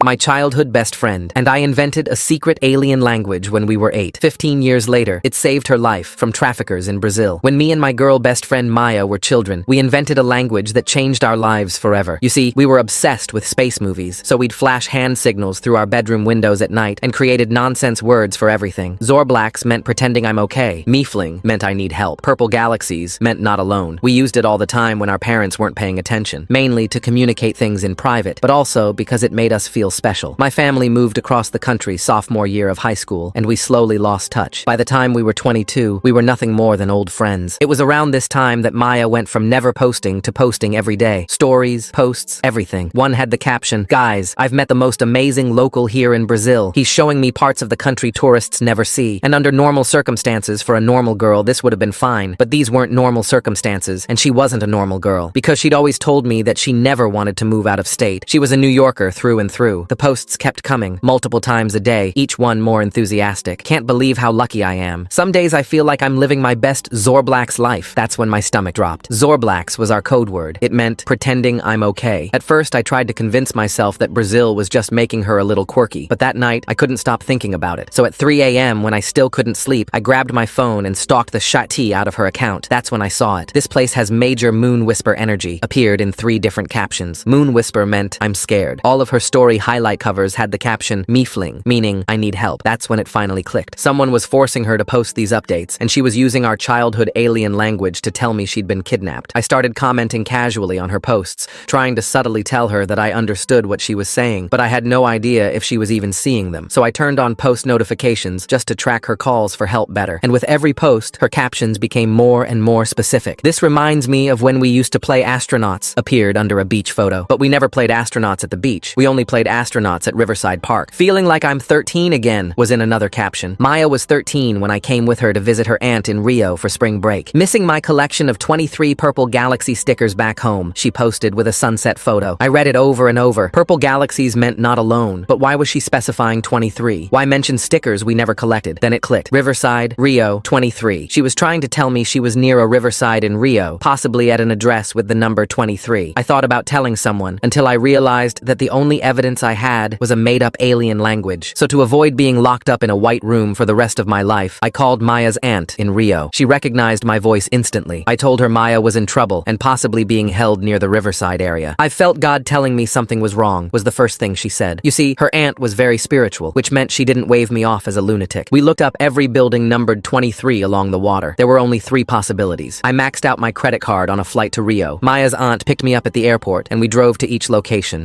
my childhood best friend, and I invented a secret alien language when we were 8. 15 years later, it saved her life from traffickers in Brazil. When me and my girl best friend Maya were children, we invented a language that changed our lives forever. You see, we were obsessed with space movies, so we'd flash hand signals through our bedroom windows at night and created nonsense words for everything. Zorblax meant pretending I'm okay. Miefling meant I need help. Purple galaxies meant not alone. We used it all the time when our parents weren't paying attention, mainly to communicate things in private, but also because it made us feel special. My family moved across the country sophomore year of high school, and we slowly lost touch. By the time we were 22, we were nothing more than old friends. It was around this time that Maya went from never posting to posting every day. Stories, posts, everything. One had the caption, "Guys, I've met the most amazing local here in Brazil. He's showing me parts of the country tourists never see." And under normal circumstances, for a normal girl, this would have been fine. But these weren't normal circumstances, and she wasn't a normal girl, because she'd always told me that she never wanted to move out of state. She was a New Yorker through and through. The posts kept coming, multiple times a day, each one more enthusiastic. Can't believe how lucky I am. Some days I feel like I'm living my best Zorblax life. That's when my stomach dropped. Zorblax was our code word. It meant pretending I'm okay. At first, I tried to convince myself that Brazil was just making her a little quirky, but that night, I couldn't stop thinking about it. So at 3 a.m., when I still couldn't sleep, I grabbed my phone and stalked the shit out of her account. That's when I saw it. "This place has major Moon Whisper energy," appeared in 3 different captions. Moon Whisper meant I'm scared. All of her story highlight covers had the caption Miefling, meaning I need help. That's when it finally clicked. Someone was forcing her to post these updates, and she was using our childhood alien language to tell me she'd been kidnapped. I started commenting casually on her posts, trying to subtly tell her that I understood what she was saying, but I had no idea if she was even seeing them. So I turned on post notifications just to track her calls for help better. And with every post, her captions became more and more specific. "This reminds me of when we used to play astronauts," appeared under a beach photo. But we never played astronauts at the beach. We only played astronauts at Riverside Park. "Feeling like I'm 13 again," was in another caption. Maya was 13 when I came with her to visit her aunt in Rio for spring break. "Missing my collection of 23 Purple Galaxy stickers back home," she posted with a sunset photo. I read it over and over. Purple Galaxies meant not alone. But why was she specifying 23? Why mention stickers we never collected? Then it clicked. Riverside, Rio, 23. She was trying to tell me she was near a riverside in Rio, possibly at an address with the number 23. I thought about telling someone until I realized that the only evidence I had was a made-up alien language. So to avoid being locked up in a white room for the rest of my life, I called Maya's aunt in Rio. She recognized my voice instantly. I told her Maya was in trouble and possibly being held near the riverside area. "I felt God telling me something was wrong," was the first thing she said. You see, her aunt was very spiritual, which meant she didn't wave me off as a lunatic. We looked up every building numbered 23 along the water. There were only 3 possibilities. I maxed out my credit card on a flight to Rio. Maya's aunt picked me up at the airport, and we drove to each location.